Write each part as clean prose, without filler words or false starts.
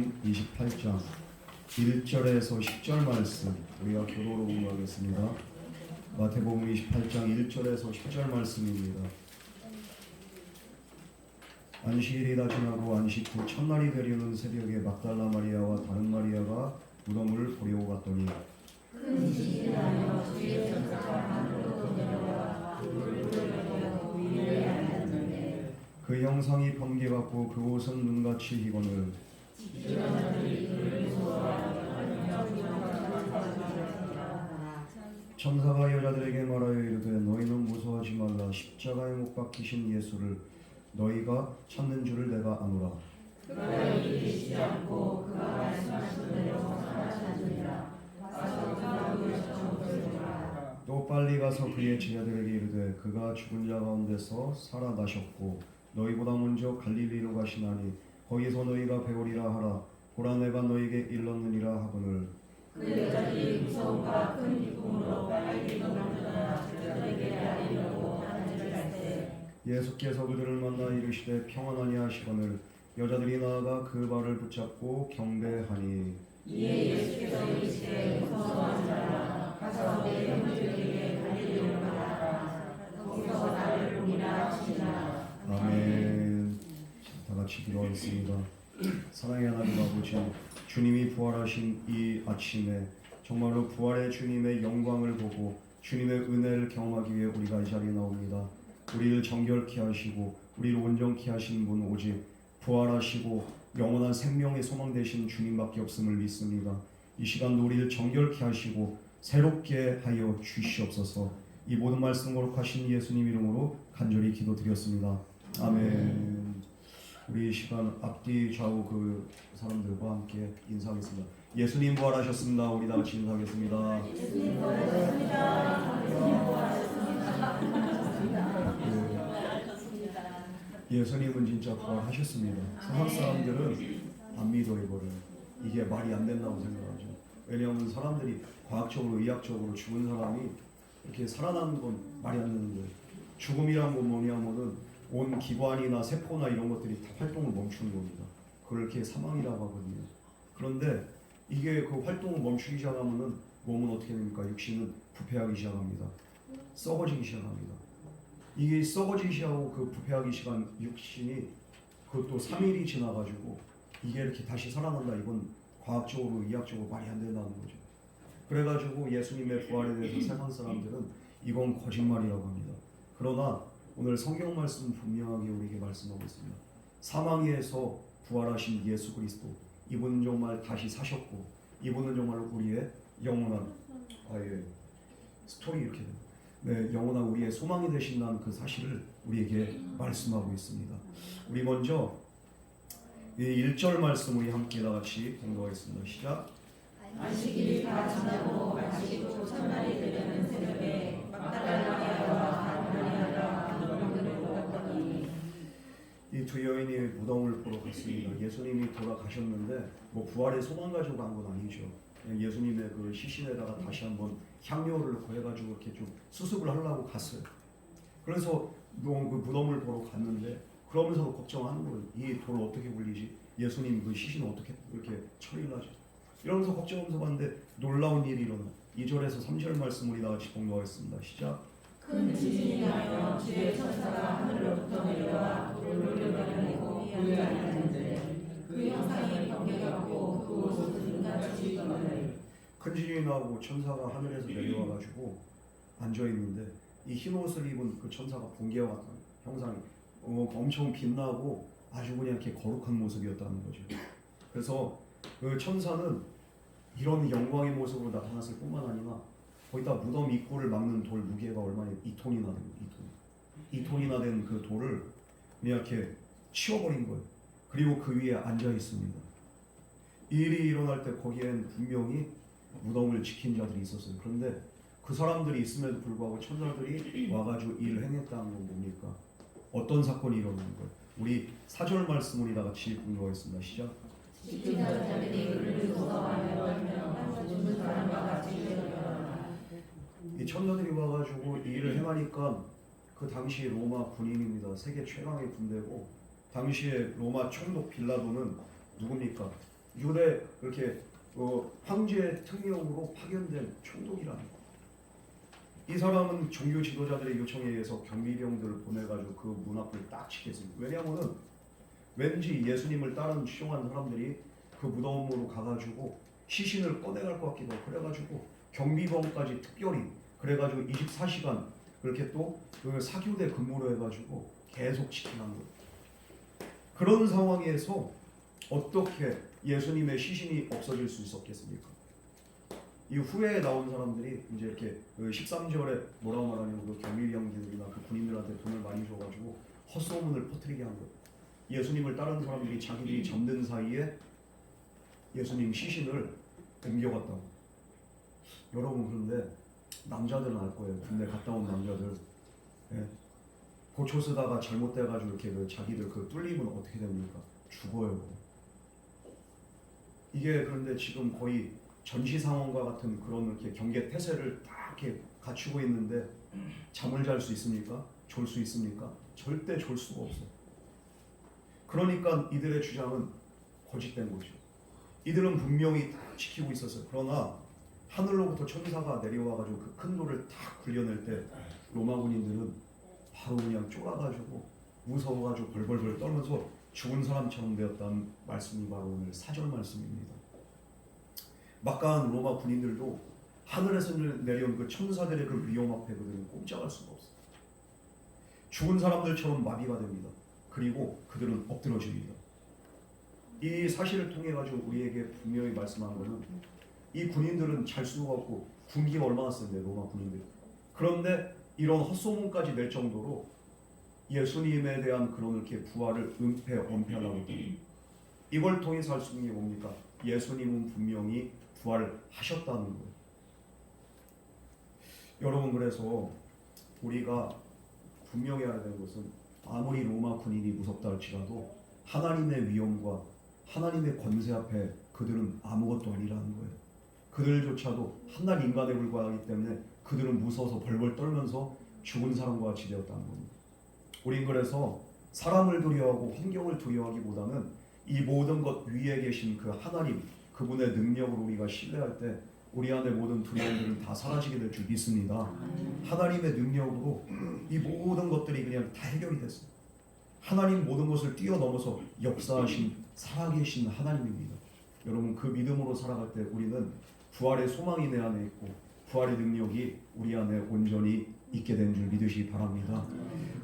28장 1절에서 10절 말씀 우리가 교도로 공부하겠습니다. 마태복음 28장 1절에서 10절 말씀입니다. 안식일이 다 지나고 안식 후 첫날이 되려는 새벽에 막달라 마리아와 다른 마리아가 무덤을 보려고 갔더니 큰 지진이 나며 주의 천사가 하늘로 내려와 그를 부르려고 위에 앉았는데 그 형상이 번개 같고 그 옷은 눈같이 희건을 지존자들이 그를 무서워하며 천사가 여자들에게 말하여 이르되 너희는 무서워하지 말라. 십자가에 못 박히신 예수를 너희가 찾는 줄을 내가 아노라. 그가 여기 계시지 않고 그가 말씀하신 대로 살아나시니라. 가서 그가 누우셨던 곳을 보라. 또 빨리 가서 그의 제자들에게 이르되 그가 죽은 자 가운데서 살아나셨고 너희보다 먼저 갈릴리로 가시나니 거기서 너희가 배우리라 하라. 보라 내가 너희에게 일렀느니라 하거늘. 그 여자들이 무서움과 큰 기쁨으로 빨리 일어나느라 그들에게 알리려고 하늘을 갈 때 예수께서 그들을 만나 이르시되 평안하니 하시거늘. 여자들이 나아가 그 발을 붙잡고 경배하니 이에 예수께서 이르시되 무서워하지 말라. 가서 내 형제에게 갈릴리로 가라. 거기서 나를 보리라 하시니라. 아멘. 다 같이 기도하겠습니다. 사랑의 하나님 아버지, 주님이 부활하신 이 아침에 정말로 부활의 주님의 영광을 보고 주님의 은혜를 경험하기 위해 우리가 이 자리에 나옵니다. 우리를 정결케 하시고 우리를 온전케 하신 분 오직 부활하시고 영원한 생명의 소망 되신 주님밖에 없음을 믿습니다. 이 시간도 우리를 정결케 하시고 새롭게 하여 주시옵소서. 이 모든 말씀 거룩하신 예수님 이름으로 간절히 기도드렸습니다. 아멘. 우리 이 시간 앞뒤 좌우 그 사람들과 함께 인사하겠습니다. 예수님 부활하셨습니다. 우리 다 같이 인사하겠습니다. 예수님 부활하셨습니다. 예수님 부활하셨습니다. 예수님은 진짜 부활하셨습니다. 세상 사람들은 안 믿어 이거를. 이게 말이 안 된다고 생각하죠. 왜냐하면 사람들이 과학적으로 의학적으로 죽은 사람이 이렇게 살아나는 건 말이 안 되는 거예요. 죽음이란 건 뭐냐면은 온 기관이나 세포나 이런 것들이 다 활동을 멈추는 겁니다. 그걸 이렇게 사망이라고 하거든요. 그런데 이게 그 활동을 멈추기 시작하면은 몸은 어떻게 됩니까? 육신은 부패하기 시작합니다. 썩어지기 시작합니다. 이게 썩어지기 시작하고 그 부패하기 시작한 육신이 그것도 3일이 지나가지고 이게 이렇게 다시 살아난다. 이건 과학적으로 의학적으로 말이 안 된다는 거죠. 그래가지고 예수님의 부활에 대해서 세상 사람들은 이건 거짓말이라고 합니다. 그러나 오늘 성경 말씀 분명하게 우리에게 말씀하고 있습니다. 사망에서 부활하신 예수 그리스도, 이분은 정말 다시 사셨고 이분은 정말 우리의 영원한 스토리 이렇게 됩니다. 네, 영원한 우리의 소망이 되신다는 그 사실을 우리에게 말씀하고 있습니다. 우리 먼저 이 1절 말씀 우리 함께 다 같이 공부하겠습니다. 시작. 안식일이 다 지나고 안식 후 첫날이 되려는 새벽에 막달라 마리아와 다른 마리아가 무덤을 보러 갔더니 이 두 여인이 무덤을 보러 갔습니다. 예수님이 돌아가셨는데 뭐 부활의 소망 가지고 간 건 아니죠. 예수님의 그 시신에다가 다시 한번 향료를 넣고 해가지고 이렇게 좀 수습을 하려고 갔어요. 그래서 그 무덤을 보러 갔는데 그러면서도 걱정하는 거예요. 이 돌을 어떻게 굴리지? 예수님 그 시신을 어떻게 이렇게 처리를 하지? 이러면서 걱정하면서 봤는데 놀라운 일이 일어나. 2절에서 3절 말씀 우리 다 같이 공부하겠습니다. 시작. 큰 지진이 나며 주의 천사가 하늘로부터 내려와 돌을 돌려내고 위에 앉았는데 그 형상이 번개 같고 그 옷은 눈같이 희건을 큰 지진이 나고 천사가 하늘에서 내려와가지고 앉아있는데 이 흰 옷을 입은 그 천사가 번개와 같은 형상이 엄청 빛나고 아주 그냥 이렇게 거룩한 모습이었다는 거죠. 그래서 그 천사는 이런 영광의 모습으로 나타났을 뿐만 아니라 거기다 무덤 입구를 막는 돌 무게가 얼마나 2톤이나 됩니다. 2톤이나 된 그 돌을 그냥 이렇게 치워버린 거예요. 그리고 그 위에 앉아 있습니다. 이 일이 일어날 때 거기엔 분명히 무덤을 지킨 자들이 있었어요. 그런데 그 사람들이 있음에도 불구하고 천사들이 와가지고 일을 행했다는 건 뭡니까? 어떤 사건이 일어나는 거예요? 우리 4절 말씀 우리 다 같이 공부하겠습니다. 시작. 지킨 자들이 그를 무서워하며 떨며 죽은 사람과 같이 되었더라. 이 천사들이 와가지고 이 일을 행하니까 그 당시 로마 군인입니다. 세계 최강의 군대고 당시에 로마 총독 빌라도는 누굽니까? 유대 이렇게 황제의 특명으로 파견된 총독이라는 거. 이 사람은 종교 지도자들의 요청에 의해서 경비병들을 보내가지고 그 문 앞을 딱 지켰습니다. 왜냐하면은 왠지 예수님을 따르는 추종한 사람들이 그 무덤으로 가가지고 시신을 꺼내갈 것 같기도 하고 그래가지고 경비병까지 특별히 그래가지고 24시간 그렇게 또 그 사교대 근무를 해가지고 계속 지키는 거예요. 그런 상황에서 어떻게 예수님의 시신이 없어질 수 있었겠습니까? 이 후에 나온 사람들이 이제 이렇게 그 13절에 뭐라고 말하냐면 그 경비병들이나 그 군인들한테 돈을 많이 줘가지고 헛소문을 퍼뜨리게 한 거예요. 예수님을 따르는 사람들이 자기들이 잠든 사이에 예수님 시신을 옮겨갔다고. 여러분 그런데 남자들은 알 거예요. 군대 갔다 온 남자들. 예. 고초 쓰다가 잘못돼가지고 이렇게 그 자기들 그 뚫리면 어떻게 됩니까? 죽어요. 이게 그런데 지금 거의 전시 상황과 같은 그런 이렇게 경계 태세를 딱 이렇게 갖추고 있는데 잠을 잘 수 있습니까? 졸 수 있습니까? 절대 졸 수가 없어. 그러니까 이들의 주장은 거짓된 거죠. 이들은 분명히 다 지키고 있었어요. 그러나 하늘로부터 천사가 내려와가지고 그 큰 돌을 탁 굴려낼 때 로마 군인들은 바로 그냥 쫄아가지고 무서워가지고 벌벌벌 떨면서 죽은 사람처럼 되었다는 말씀이 바로 오늘 4절 말씀입니다. 막강한 로마 군인들도 하늘에서 내려온 그 천사들의 그 위험 앞에 그들은 꼼짝할 수가 없어요. 죽은 사람들처럼 마비가 됩니다. 그리고 그들은 엎드러집니다. 이 사실을 통해 가지고 우리에게 분명히 말씀하는 것은 이 군인들은 잘 수가 없고 군기가 얼마나 센데 로마 군인들. 그런데 이런 헛소문까지 낼 정도로 예수님에 대한 그런 이렇게 부활을 엄폐하려고 했다. 이걸 통해서 할 수 있는 게 뭡니까? 예수님은 분명히 부활하셨다는 거예요. 여러분 그래서 우리가 분명히 알아야 되는 것은 아무리 로마 군인이 무섭다 할지라도 하나님의 위엄과 하나님의 권세 앞에 그들은 아무것도 아니라는 거예요. 그들조차도 한낱 인간에 불과하기 때문에 그들은 무서워서 벌벌 떨면서 죽은 사람과 같이 되었다는 겁니다. 우린 그래서 사람을 두려워하고 환경을 두려워하기보다는 이 모든 것 위에 계신 그 하나님, 그분의 능력으로 우리가 신뢰할 때 우리 안에 모든 두려움들은 다 사라지게 될 줄 믿습니다. 하나님의 능력으로 이 모든 것들이 그냥 다 해결이 됐어요. 하나님 모든 것을 뛰어넘어서 역사하신 살아계신 하나님입니다. 여러분 그 믿음으로 살아갈 때 우리는 부활의 소망이 내 안에 있고 부활의 능력이 우리 안에 온전히 있게 된 줄 믿으시기 바랍니다.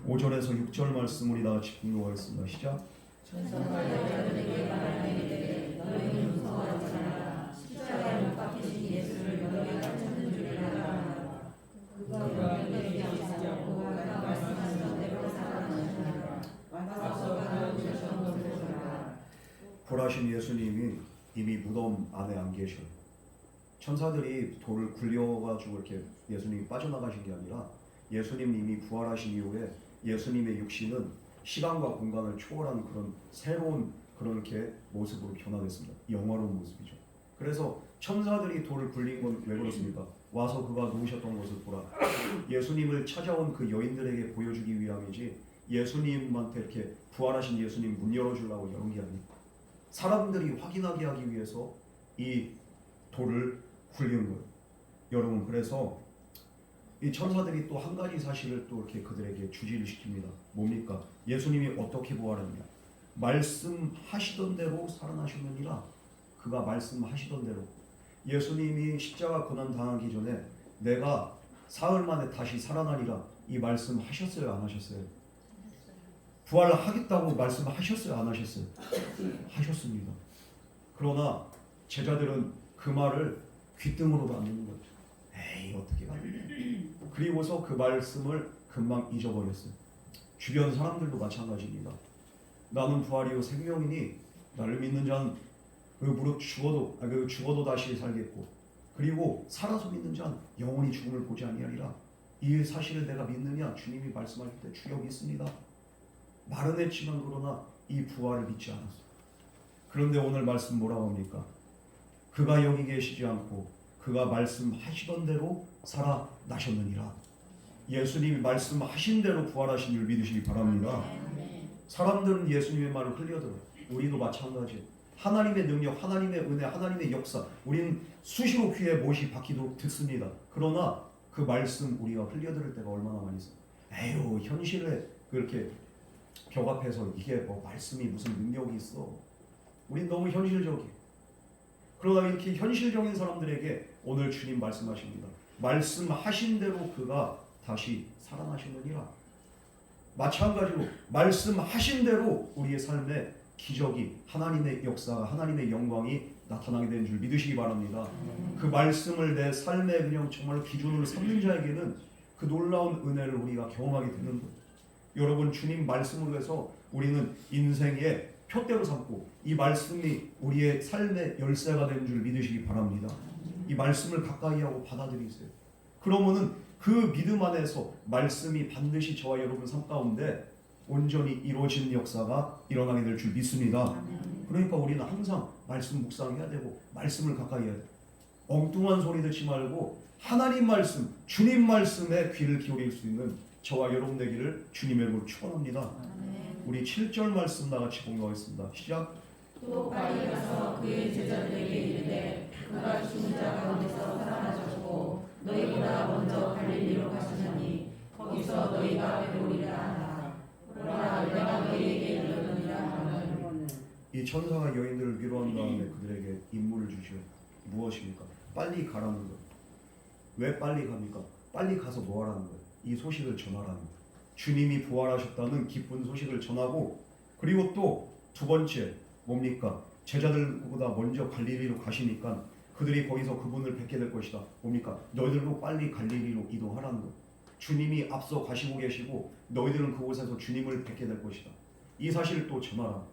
5절에서 6절 말씀 우리 다 같이 공유하겠습니다. 시작. 천사가 여자들에게 말하기를 너희는 무서워하지 말라. 십자가에 못 박히신 예수를 너희가 찾는 줄 알아. 그가 너희에게 오지 않고 그가 말씀하신 대로 살아나시니라. 와서 그가 오셨던 곳으로 가라. 부활하신 예수님이 이미 무덤 안에 안 계셔요. 천사들이 돌을 굴려가지고 이렇게 예수님이 빠져나가신 게 아니라 예수님 이미 부활하신 이후에 예수님의 육신은 시간과 공간을 초월한 그런 새로운 그런 이렇게 모습으로 변화됐습니다. 영화로운 모습이죠. 그래서 천사들이 돌을 굴린 건 왜 그렇습니까? 와서 그가 누우셨던 것을 보라. 예수님을 찾아온 그 여인들에게 보여주기 위함이지 예수님한테 이렇게 부활하신 예수님 문 열어주려고 열은 게 아닙니다. 사람들이 확인하게 하기 위해서 이 돌을 굴린 거예요. 여러분 그래서 이 천사들이 또 한 가지 사실을 또 이렇게 그들에게 주지를 시킵니다. 뭡니까? 예수님이 어떻게 부활했냐? 말씀하시던 대로 살아나셨느니라. 그가 말씀하시던 대로 예수님이 십자가 고난 당하기 전에 내가 사흘 만에 다시 살아나리라 이 말씀하셨어요? 안 하셨어요? 부활하겠다고 말씀하셨어요? 안 하셨어요? 하셨습니다. 그러나 제자들은 그 말을 귓등으로도 안 듣는 거죠. 에이 어떻게 가능해. 그리고서 그 말씀을 금방 잊어버렸어요. 주변 사람들도 마찬가지입니다. 나는 부활이요 생명이니 나를 믿는 자는 무릇 죽어도 다시 살겠고 그리고 살아서 믿는 자는 영원히 죽음을 보지 아니하리라. 이 사실을 내가 믿느냐? 주님이 말씀하실 때 주여 믿습니다. 말은 했지만 그러나 이 부활을 믿지 않았어요. 그런데 오늘 말씀 뭐라고 합니까? 그가 여기 계시지 않고 그가 말씀하시던 대로 살아나셨느니라. 예수님이 말씀하신 대로 부활하신 줄 믿으시기 바랍니다. 사람들은 예수님의 말을 흘려들어요. 우리도 마찬가지예요. 하나님의 능력, 하나님의 은혜, 하나님의 역사 우리는 수시로 귀에 못이 박히도록 듣습니다. 그러나 그 말씀 우리가 흘려들을 때가 얼마나 많이 있어요. 에휴 현실에 그렇게 벽 앞에서 이게 뭐 말씀이 무슨 능력이 있어. 우린 너무 현실적이에요. 그러나 이렇게 현실적인 사람들에게 오늘 주님 말씀하십니다. 말씀하신 대로 그가 다시 살아나시느니라. 마찬가지로 말씀하신 대로 우리의 삶에 기적이 하나님의 역사가 하나님의 영광이 나타나게 되는 줄 믿으시기 바랍니다. 그 말씀을 내 삶의 그냥 정말 기준으로 삼는 자에게는 그 놀라운 은혜를 우리가 경험하게 되는 거예요. 여러분 주님 말씀으로 해서 우리는 인생의 표대로 삼고 이 말씀이 우리의 삶의 열쇠가 되는 줄 믿으시기 바랍니다. 이 말씀을 가까이 하고 받아들이세요. 그러면은 그 믿음 안에서 말씀이 반드시 저와 여러분 삶 가운데 온전히 이루어지는 역사가 일어나게 될 줄 믿습니다. 그러니까 우리는 항상 말씀 묵상해야 되고 말씀을 가까이 해야 돼요. 엉뚱한 소리 듣지 말고 하나님 말씀, 주님 말씀에 귀를 기울일 수 있는 저와 여러분 되기를 주님의 이름으로 축원합니다. 우리 7절 말씀 나같이 공부하겠습니다. 시작. 또 빨리 가서 그의 제자들에게 이르되 그가 죽은 자 가운데서 살아나셨고 너희보다 먼저 갈릴리로 가시나니 거기서 너희가 배우리라 하라. 그러나 내가 너희에게 이르노니라 하는. 이 천사가 여인들을 위로한 다음에 그들에게 임무를 주시오. 무엇입니까? 빨리 가라는 거예요. 왜 빨리 갑니까? 빨리 가서 뭐 하라는 거예요? 이 소식을 전하라는 거예요. 주님이 부활하셨다는 기쁜 소식을 전하고, 그리고 또 두 번째 뭡니까? 제자들보다 먼저 갈릴리로 가시니까 그들이 거기서 그분을 뵙게 될 것이다. 뭡니까? 너희들도 빨리 갈릴리로 이동하라는 거예요. 주님이 앞서 가시고 계시고 너희들은 그곳에서 주님을 뵙게 될 것이다. 이 사실을 또 전하라.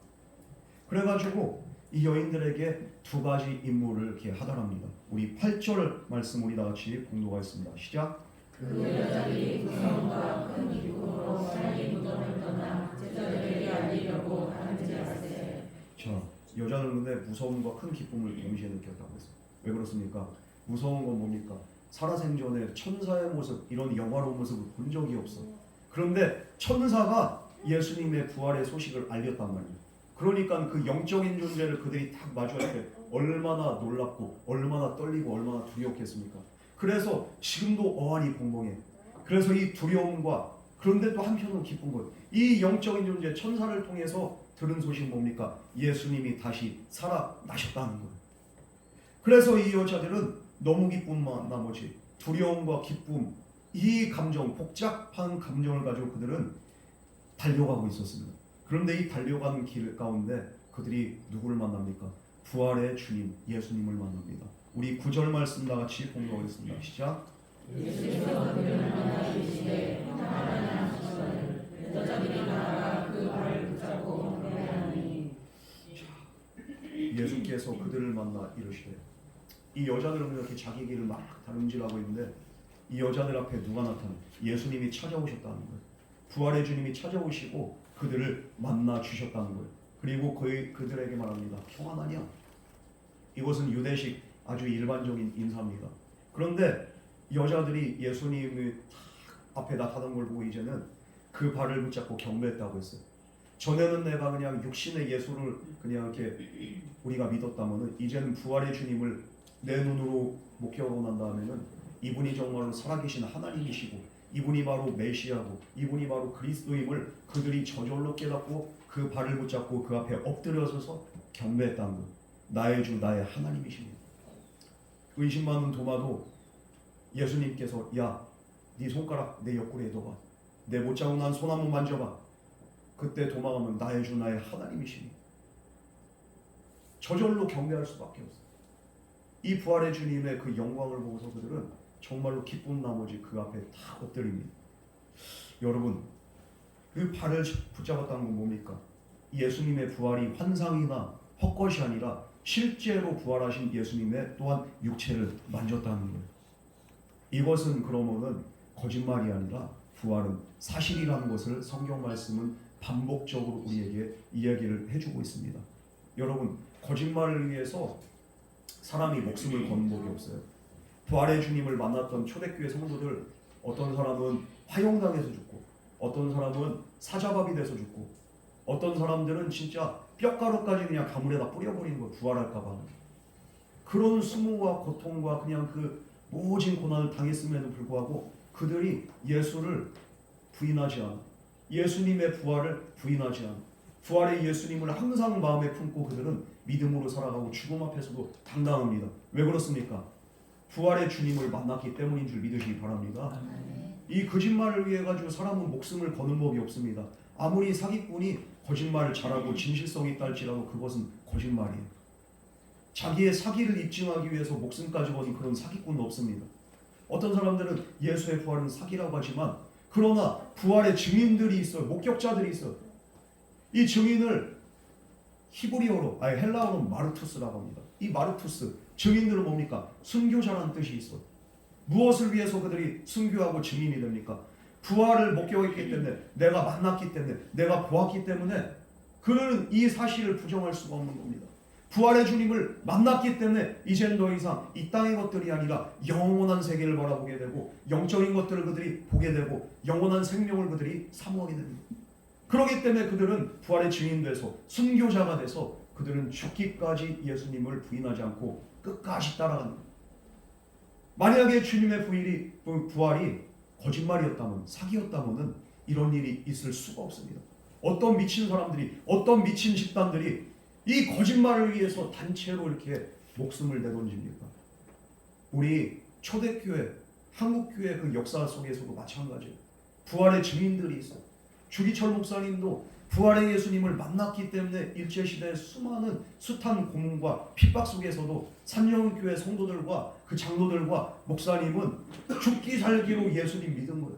그래가지고 이 여인들에게 두 가지 임무를 이렇게 하더랍니다. 우리 8절 말씀 우리 다 같이 공독하겠습니다. 시작. 그 여자들이 무서움과 큰 기쁨으로 자기 무덤을 떠나 제자들에게 알리려고 하는지라세. 자, 여자는 근데 무서움과 큰 기쁨을 동시에 느꼈다고 했어요. 왜 그렇습니까? 무서운 건 뭡니까? 살아생전에 천사의 모습, 이런 영화로운 모습을 본 적이 없어. 그런데 천사가 예수님의 부활의 소식을 알렸단 말이에요. 그러니까 그 영적인 존재를 그들이 딱 마주할 때 얼마나 놀랍고 얼마나 떨리고 얼마나 두렵겠습니까? 그래서 지금도 어안이 벙벙해. 그래서 이 두려움과 그런데 또 한편으로 기쁜 것, 이 영적인 존재 천사를 통해서 들은 소식 뭡니까? 예수님이 다시 살아나셨다는 거예요. 그래서 이 여자들은 너무 기쁜 나머지 두려움과 기쁨, 이 감정, 복잡한 감정을 가지고 그들은 달려가고 있었습니다. 그런데 이 달려가는 길 가운데 그들이 누구를 만납니까? 부활의 주님 예수님을 만납니다. 우리 9절 말씀 다 같이 공부하겠습니다. 시작. 예수께서 그들을 만나 이르시되 평안하냐 하시거늘 여자들이 나아가 그 발을 붙잡고 노래하니. 예수께서 그들을 만나 이르시되, 이 여자들은 이렇게 자기 길을 막 다름질하고 있는데 이 여자들 앞에 누가 나타나? 예수님이 찾아오셨다는 거예요. 부활의 주님이 찾아오시고 그들을 만나 주셨다는 거예요. 그리고 그들에게 말합니다. 평안하냐? 이것은 유대식 아주 일반적인 인사입니다. 그런데 여자들이 예수님이 앞에 나타난 걸 보고 이제는 그 발을 붙잡고 경배했다고 했어요. 전에는 내가 그냥 육신의 예수를 그냥 이렇게 우리가 믿었다면은 이제는 부활의 주님을 내 눈으로 목격하고 난 다음에는 이분이 정말로 살아계신 하나님이시고 이분이 바로 메시아고 이분이 바로 그리스도임을 그들이 저절로 깨닫고 그 발을 붙잡고 그 앞에 엎드려서서 경배했다는 거예요. 나의 주 나의 하나님이십니다. 의심 많은 도마도 예수님께서 야, 네 손가락 내 옆구리에 넣어봐. 내 못 잡고 난 손 한번 만져봐. 그때 도마가면 나의 주 나의 하나님이십니다. 저절로 경배할 수밖에 없어요. 이 부활의 주님의 그 영광을 보고서 그들은 정말로 기쁜 나머지 그 앞에 다 엎드립니다. 여러분, 그 발을 붙잡았다는 건 뭡니까? 예수님의 부활이 환상이나 헛것이 아니라 실제로 부활하신 예수님의 또한 육체를 만졌다는 거예요. 이것은 그러면은 거짓말이 아니라 부활은 사실이라는 것을 성경 말씀은 반복적으로 우리에게 이야기를 해주고 있습니다. 여러분, 거짓말을 위해서 사람이 목숨을 거는 법이 없어요. 부활의 주님을 만났던 초대교회 성도들, 어떤 사람은 화형당해서 죽고 어떤 사람은 사자밥이 돼서 죽고 어떤 사람들은 진짜 뼈가루까지 그냥 가물에다 뿌려버리는 거예요. 부활할까 봐. 그런 수모와 고통과 그냥 그 모진 고난을 당했음에도 불구하고 그들이 예수를 부인하지 않아. 예수님의 부활을 부인하지 않아. 부활의 예수님을 항상 마음에 품고 그들은 믿음으로 살아가고 죽음 앞에서도 당당합니다. 왜 그렇습니까? 부활의 주님을 만났기 때문인 줄 믿으시기 바랍니다. 이 거짓말을 위해 가지고 사람은 목숨을 거는 법이 없습니다. 아무리 사기꾼이 거짓말을 잘하고 진실성이 있다 할지라도 그것은 거짓말이에요. 자기의 사기를 입증하기 위해서 목숨까지 거는 그런 사기꾼은 없습니다. 어떤 사람들은 예수의 부활은 사기라고 하지만 그러나 부활의 증인들이 있어요. 목격자들이 있어요. 이 증인을 히브리어로 헬라어로 마르투스라고 합니다. 이 마르투스 증인들은 뭡니까? 순교자라는 뜻이 있어요. 무엇을 위해서 그들이 순교하고 증인이 됩니까? 부활을 목격했기 때문에, 내가 만났기 때문에, 내가 보았기 때문에 그는 이 사실을 부정할 수가 없는 겁니다. 부활의 주님을 만났기 때문에 이젠 더 이상 이 땅의 것들이 아니라 영원한 세계를 바라보게 되고 영적인 것들을 그들이 보게 되고 영원한 생명을 그들이 사모하게 됩니다. 그렇기 때문에 그들은 부활의 증인돼서 순교자가 돼서 그들은 죽기까지 예수님을 부인하지 않고 끝까지 따라갑니다. 만약에 주님의 부활이 거짓말이었다면, 사기였다면 이런 일이 있을 수가 없습니다. 어떤 미친 사람들이, 어떤 미친 집단들이 이 거짓말을 위해서 단체로 이렇게 목숨을 내던집니까? 우리 초대교회, 한국교회 그 역사 속에서도 마찬가지예요. 부활의 증인들이 있어요. 주기철 목사님도 부활의 예수님을 만났기 때문에 일제시대의 수많은 숱한 고문과 핍박 속에서도 산영교회 성도들과 그 장로들과 목사님은 죽기 살기로 예수님 믿은 거예요.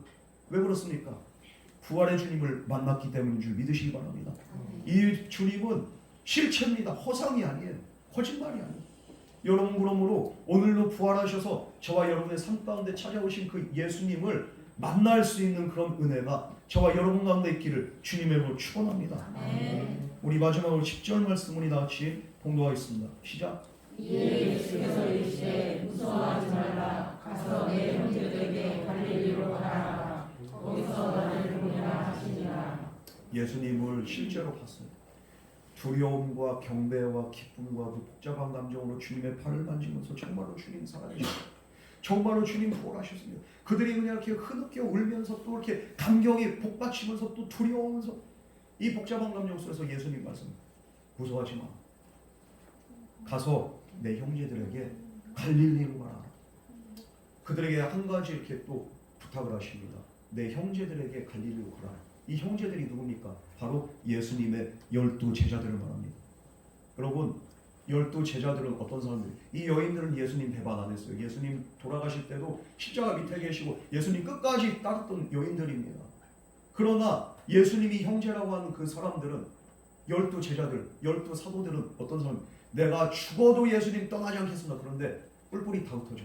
왜 그렇습니까? 부활의 주님을 만났기 때문인 줄 믿으시기 바랍니다. 이 주님은 실체입니다. 허상이 아니에요. 거짓말이 아니에요. 여러분, 그러므로 오늘도 부활하셔서 저와 여러분의 삶 가운데 찾아오신 그 예수님을 만날 수 있는 그런 은혜가 저와 여러분 가운데 있기를 주님의 이름으로 축원합니다. 우리 마지막으로 10절 말씀을 다 같이 봉독하겠습니다. 시작. 이에 예수께서 이르시되 무서워하지 말라. 가서 내 형제들에게 갈릴리로 가라. 거기서 나를 보리라 하시니라. 예수님을 실제로 봤어요. 두려움과 경배와 기쁨과 그 복잡한 감정으로 주님의 팔을 만지면서 정말로 주님 살아계셨어요. 정말로 주님 부활하셨습니다. 그들이 그냥 이렇게 흐느껴 울면서 또 이렇게 감격이 복받치면서 또 두려워하면서 이 복잡한 감정 속에서 예수님 말씀, 무서워하지 마. 가서 내 형제들에게 갈릴리로 가라. 그들에게 한 가지 이렇게 또 부탁을 하십니다. 내 형제들에게 갈릴리로 가라. 이 형제들이 누굽니까? 바로 예수님의 12 제자들을 말합니다. 여러분, 12 제자들은 어떤 사람들이? 이 여인들은 예수님 배반 안 했어요. 예수님 돌아가실 때도 십자가 밑에 계시고 예수님 끝까지 따랐던 여인들입니다. 그러나 예수님이 형제라고 하는 그 사람들은 12 제자들, 12 사도들은 어떤 사람? 내가 죽어도 예수님 떠나지 않겠습니다. 그런데 뿔뿔이 다 흩어져.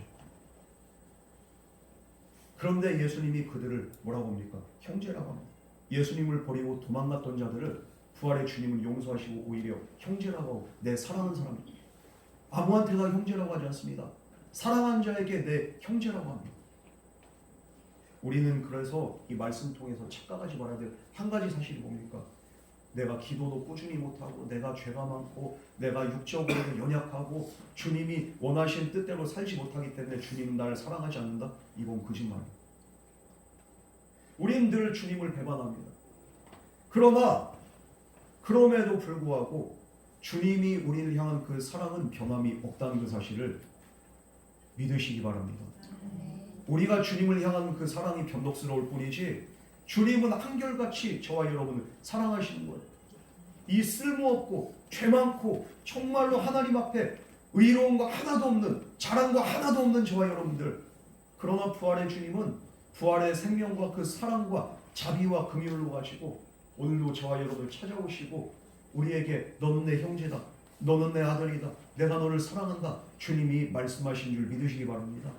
그런데 예수님이 그들을 뭐라고 합니까? 형제라고 합니다. 예수님을 버리고 도망갔던 자들을 부활의 주님은 용서하시고 오히려 형제라고 하고 내 사랑하는 사람, 아무한테나 형제라고 하지 않습니다. 사랑한 자에게 내 형제라고 합니다. 우리는 그래서 이 말씀 통해서 착각하지 말아야 될 한 가지 사실이 뭡니까? 내가 기도도 꾸준히 못하고 내가 죄가 많고 내가 육적으로도 연약하고 주님이 원하신 뜻대로 살지 못하기 때문에 주님은 나를 사랑하지 않는다? 이건 거짓말이에요. 우리는 늘 주님을 배반합니다. 그러나 그럼에도 불구하고 주님이 우리를 향한 그 사랑은 변함이 없다는 그 사실을 믿으시기 바랍니다. 우리가 주님을 향한 그 사랑이 변덕스러울 뿐이지 주님은 한결같이 저와 여러분을 사랑하시는 거예요. 이 쓸모없고 죄 많고 정말로 하나님 앞에 의로운 거 하나도 없는, 잘한 거 하나도 없는 저와 여러분들, 그러나 부활의 주님은 부활의 생명과 그 사랑과 자비와 긍휼로 가지고 오늘도 저와 여러분을 찾아오시고 우리에게 너는 내 형제다, 너는 내 아들이다, 내가 너를 사랑한다, 주님이 말씀하신 줄 믿으시기 바랍니다.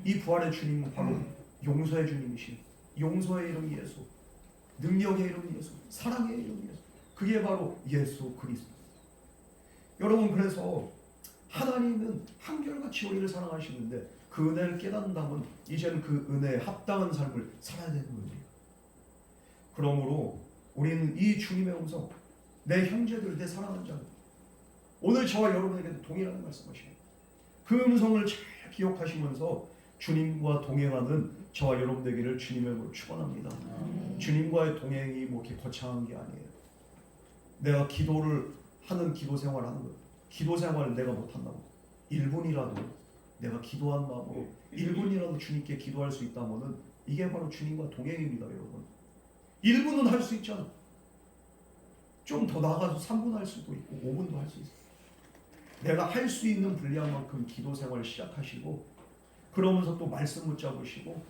이 부활의 주님은 바로 용서의 주님이신, 용서의 이름 예수, 능력의 이름 예수, 사랑의 이름 예수, 그게 바로 예수 그리스도. 여러분, 그래서 하나님은 한결같이 우리를 사랑하시는데 그 은혜를 깨닫는다면 이제는 그 은혜에 합당한 삶을 살아야 되는 겁니다. 그러므로 우리는 이 주님의 음성, 내 형제들, 내 사랑하는 자들, 오늘 저와 여러분에게도 동일한 말씀하십니다. 그 음성을 잘 기억하시면서 주님과 동행하는 저와 여러분 되기를 주님의 이름으로 축원합니다. 주님과의 동행이 뭐 이렇게 거창한 게 아니에요. 내가 기도를 하는 기도 생활을 하는 거예요. 기도 생활을 내가 못한다고 1분이라도 내가 기도한 마음으로 1분이라도 주님께 기도할 수 있다면은 이게 바로 주님과 동행입니다, 여러분. 1분은 할 수 있잖아. 좀 더 나아가서 3분 할 수도 있고 5분도 할 수 있어. 내가 할 수 있는 분량만큼 기도 생활을 시작하시고, 그러면서 또 말씀 붙잡으시고,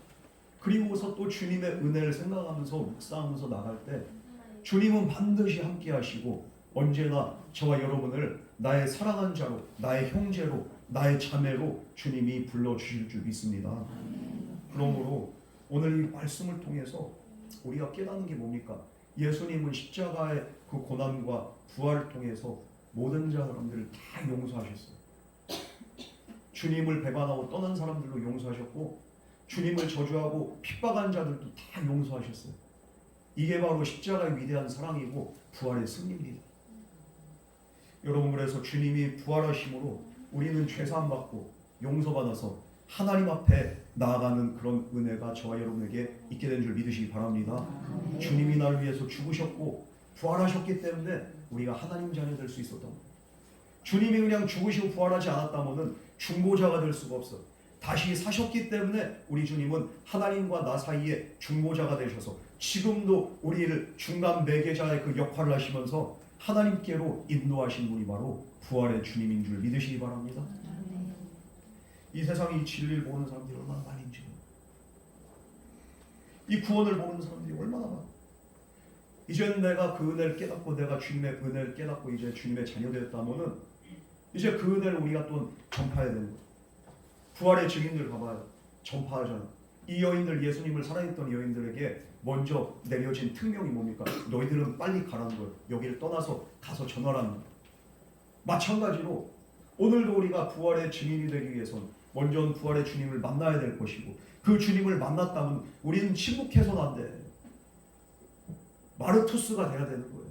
그리고서 또 주님의 은혜를 생각하면서 묵상하면서 나갈 때 주님은 반드시 함께 하시고 언제나 저와 여러분을 나의 사랑하는 자로, 나의 형제로, 나의 자매로 주님이 불러주실 줄 믿습니다. 그러므로 오늘 이 말씀을 통해서 우리가 깨닫는 게 뭡니까? 예수님은 십자가의 그 고난과 부활을 통해서 모든 사람들을 다 용서하셨어요. 주님을 배반하고 떠난 사람들도 용서하셨고, 주님을 저주하고 핍박한 자들도 다 용서하셨어요. 이게 바로 십자가의 위대한 사랑이고 부활의 승리입니다. 여러분, 그래서 주님이 부활하심으로 우리는 죄사함 받고 용서받아서 하나님 앞에 나아가는 그런 은혜가 저와 여러분에게 있게 된 줄 믿으시기 바랍니다. 주님이 나를 위해서 죽으셨고 부활하셨기 때문에 우리가 하나님 자녀 될 수 있었던 거예요. 주님이 그냥 죽으시고 부활하지 않았다면 중보자가 될 수가 없어요. 다시 사셨기 때문에 우리 주님은 하나님과 나 사이에 중보자가 되셔서 지금도 우리를 중간 매개자의 그 역할을 하시면서 하나님께로 인도하신 분이 바로 부활의 주님인 줄 믿으시기 바랍니다. 이 세상에 이 진리를 모르는 사람들이 얼마나 많은지, 이 구원을 모르는 사람들이 얼마나 많아. 이제 내가 그 은혜를 깨닫고 내가 주님의 은혜를 깨닫고 이제 주님의 자녀 되었다면은 이제 그 은혜를 우리가 또 전파해야 되는 거예요. 부활의 증인들 가봐요. 전파하잖아. 이 여인들, 예수님을 사랑했던 여인들에게 먼저 내려진 특명이 뭡니까? 너희들은 빨리 가라는 거예요. 여기를 떠나서 가서 전하라는 거예요. 마찬가지로 오늘도 우리가 부활의 증인이 되기 위해서는 먼저 부활의 주님을 만나야 될 것이고, 그 주님을 만났다면 우리는 침묵해서는 안 돼. 마르투스가 돼야 되는 거예요.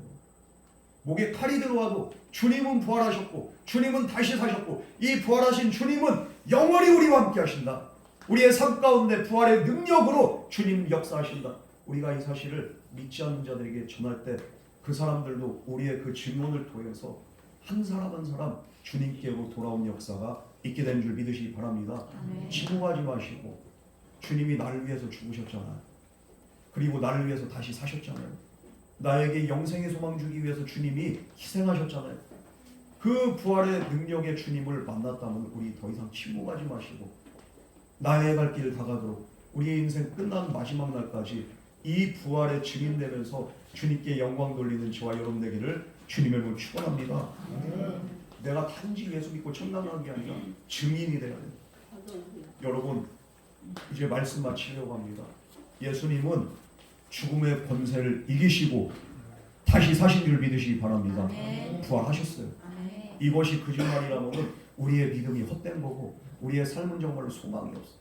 목에 칼이 들어와도 주님은 부활하셨고 주님은 다시 사셨고 이 부활하신 주님은 영원히 우리와 함께 하신다. 우리의 삶 가운데 부활의 능력으로 주님 역사하신다. 우리가 이 사실을 믿지 않는 자들에게 전할 때 그 사람들도 우리의 그 증언을 통해서 한 사람 한 사람 주님께로 돌아온 역사가 있게 된 줄 믿으시기 바랍니다. 침묵하지 마시고, 주님이 나를 위해서 죽으셨잖아요. 그리고 나를 위해서 다시 사셨잖아요. 나에게 영생의 소망 주기 위해서 주님이 희생하셨잖아요. 그 부활의 능력의 주님을 만났다면 우리 더 이상 침묵하지 마시고 나의 갈 길을 다가도록 우리의 인생 끝난 마지막 날까지 이 부활의 증인되면서 주님께 영광 돌리는 저와 여러분 되기를 주님의 이름으로 축원합니다. 내가 단지 예수 믿고 천당 가는 게 아니라 증인이 되어야 돼요. 여러분, 이제 말씀 마치려고 합니다. 예수님은 죽음의 권세를 이기시고 다시 사신 줄 믿으시기 바랍니다. 부활하셨어요. 이것이 거짓말이라면 우리의 믿음이 헛된 거고 우리의 삶은 정말로 소망이 없어요.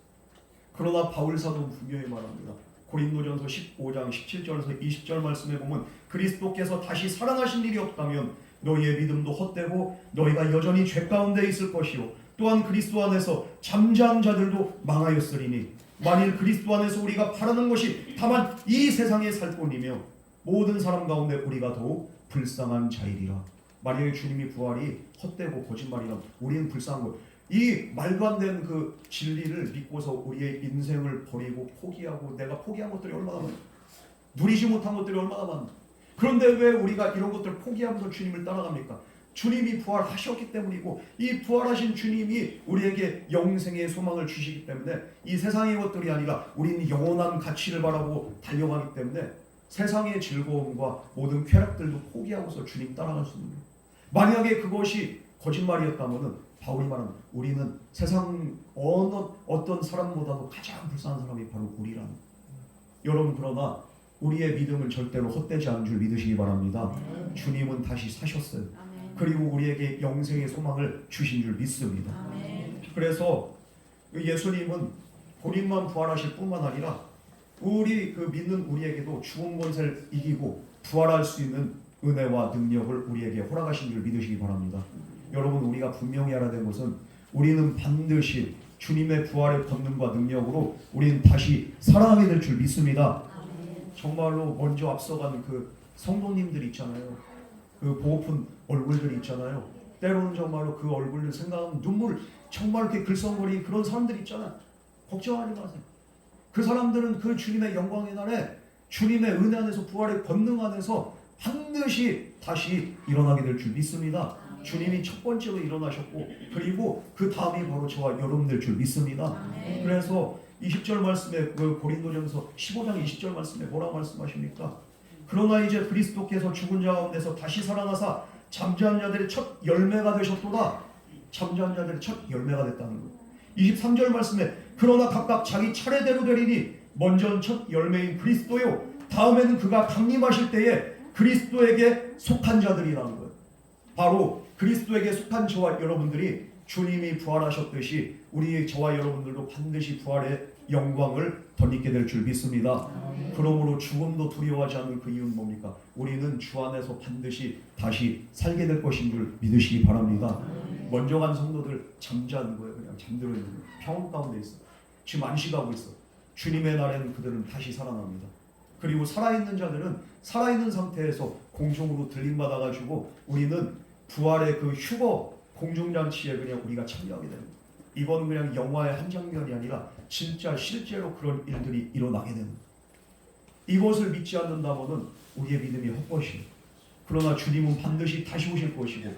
그러나 바울 사도는 분명히 말합니다. 고린도전서 15장 17절에서 20절 말씀에 보면 그리스도께서 다시 살아나신 일이 없다면 너희의 믿음도 헛되고 너희가 여전히 죄 가운데 있을 것이요 또한 그리스도 안에서 잠자는 자들도 망하였으리니 만일 그리스도 안에서 우리가 바라는 것이 다만 이 세상의 살 뿐이며 모든 사람 가운데 우리가 더욱 불쌍한 자이리라. 만약에 주님이 부활이 헛되고 거짓말이라면 우리는 불쌍한 거예요. 이 말도 안 되는 그 진리를 믿고서 우리의 인생을 버리고 포기하고 내가 포기한 것들이 얼마나 많아, 누리지 못한 것들이 얼마나 많아. 그런데 왜 우리가 이런 것들을 포기하면서 주님을 따라갑니까? 주님이 부활하셨기 때문이고 이 부활하신 주님이 우리에게 영생의 소망을 주시기 때문에 이 세상의 것들이 아니라 우리는 영원한 가치를 바라보고 달려가기 때문에 세상의 즐거움과 모든 쾌락들도 포기하고서 주님 따라갈 수 있는 거예요. 만약에 그것이 거짓말이었다면 바울이 말하는 우리는 세상 어떤 사람보다도 가장 불쌍한 사람이 바로 우리라는 거예요. 여러분, 그러나 우리의 믿음은 절대로 헛되지 않은 줄 믿으시기 바랍니다. 주님은 다시 사셨어요. 그리고 우리에게 영생의 소망을 주신 줄 믿습니다. 그래서 예수님은 본인만 부활하실 뿐만 아니라 우리 그 믿는 우리에게도 죽음 권세를 이기고 부활할 수 있는 은혜와 능력을 우리에게 허락하신 줄 믿으시기 바랍니다. 여러분, 우리가 분명히 알아야 되는 것은 우리는 반드시 주님의 부활의 권능과 능력으로 우리는 다시 살아나게 될 줄 믿습니다. 정말로 먼저 앞서간 그 성도님들 있잖아요. 그 보고픈 얼굴들 있잖아요. 때로는 정말로 그 얼굴을 생각하면 눈물 정말 이렇게 글썽거리는 그런 사람들 있잖아요. 걱정하지 마세요. 그 사람들은 그 주님의 영광의 날에 주님의 은혜 안에서 부활의 권능 안에서 반드시 다시 일어나게 될 줄 믿습니다. 주님이 첫 번째로 일어나셨고 그리고 그 다음이 바로 저와 여러분들 줄 믿습니다. 그래서 20절 말씀에 그 고린도전서 15장 20절 말씀에 뭐라고 말씀하십니까? 그러나 이제 그리스도께서 죽은 자 가운데서 다시 살아나사 잠자는 자들의 첫 열매가 되셨도다. 잠자는 자들의 첫 열매가 됐다는 거예요. 23절 말씀에 그러나 각각 자기 차례대로 되리니 먼저는 첫 열매인 그리스도요 다음에는 그가 강림하실 때에 그리스도에게 속한 자들이라는 거예요. 바로 그리스도에게 속한 저와 여러분들이 주님이 부활하셨듯이 우리 저와 여러분들도 반드시 부활의 영광을 덧입게 될 줄 믿습니다. 그러므로 죽음도 두려워하지 않는 그 이유는 뭡니까? 우리는 주 안에서 반드시 다시 살게 될 것인 줄 믿으시기 바랍니다. 먼저 간 성도들 잠자는 거예요. 그냥 잠들어 있는 거예요. 평온 가운데 있어. 지금 안식하고 있어. 주님의 날에는 그들은 다시 살아납니다. 그리고 살아있는 자들은 살아있는 상태에서 공중으로 들림받아가지고 우리는 부활의 그 휴거 공중잔치에 그냥 우리가 참여하게 됩니다. 이건 그냥 영화의 한 장면이 아니라 진짜 실제로 그런 일들이 일어나게 됩니다. 이것을 믿지 않는다면 우리의 믿음이 헛것이에요. 그러나 주님은 반드시 다시 오실 것이고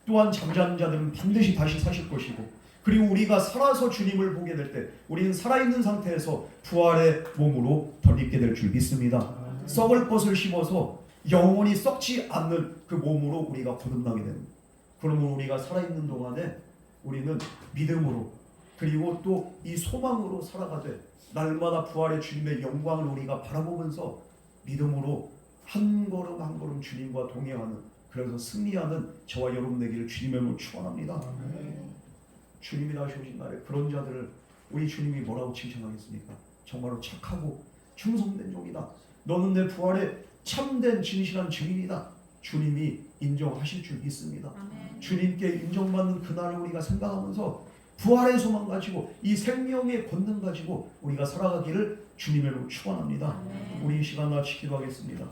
또한 잠자는 자들은 반드시 다시 사실 것이고 그리고 우리가 살아서 주님을 보게 될 때 우리는 살아있는 상태에서 부활의 몸으로 덧입게 될 줄 믿습니다. 썩을 것을 심어서 영원히 썩지 않는 그 몸으로 우리가 거듭나게 됩니다. 그러면 우리가 살아있는 동안에 우리는 믿음으로 그리고 또 이 소망으로 살아가되 날마다 부활의 주님의 영광을 우리가 바라보면서 믿음으로 한 걸음 한 걸음 주님과 동행하는 그래서 승리하는 저와 여러분 되기를 주님의 이름으로 축원합니다. 주님이 다시 오신 날에 그런 자들을 우리 주님이 뭐라고 칭찬하겠습니까? 정말로 착하고 충성된 종이다. 너는 내 부활의 참된 진실한 증인이다. 주님이 인정하실 줄 믿습니다. 주님께 인정받는 그날을 우리가 생각하면서 부활의 소망 가지고 이 생명의 권능 가지고 우리가 살아가기를 주님의 이름으로 축원합니다. 우리 이 시간 같이 기도하겠습니다.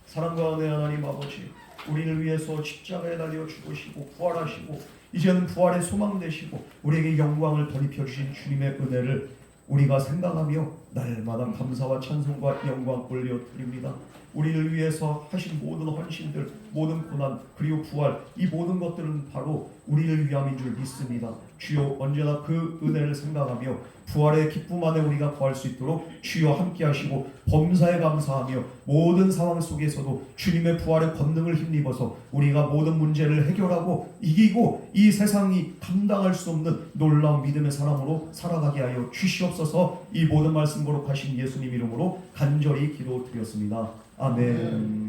사랑과 은혜 하나님 아버지, 우리를 위해서 십자가에 달려 죽으시고 부활하시고 이제는 부활의 소망 되시고 우리에게 영광을 덧입혀 주신 주님의 은혜를 우리가 생각하며 날마다 감사와 찬송과 영광 올려드립니다. 우리를 위해서 하신 모든 헌신들, 모든 고난, 그리고 부활, 이 모든 것들은 바로 우리를 위함인 줄 믿습니다. 주여 언제나 그 은혜를 생각하며 부활의 기쁨 안에 우리가 거할 수 있도록 주여 함께 하시고 범사에 감사하며 모든 상황 속에서도 주님의 부활의 권능을 힘입어서 우리가 모든 문제를 해결하고 이기고 이 세상이 감당할 수 없는 놀라운 믿음의 사람으로 살아가게 하여 주시옵소서. 이 모든 말씀 거룩하신 예수님 이름으로 간절히 기도드렸습니다. 아멘.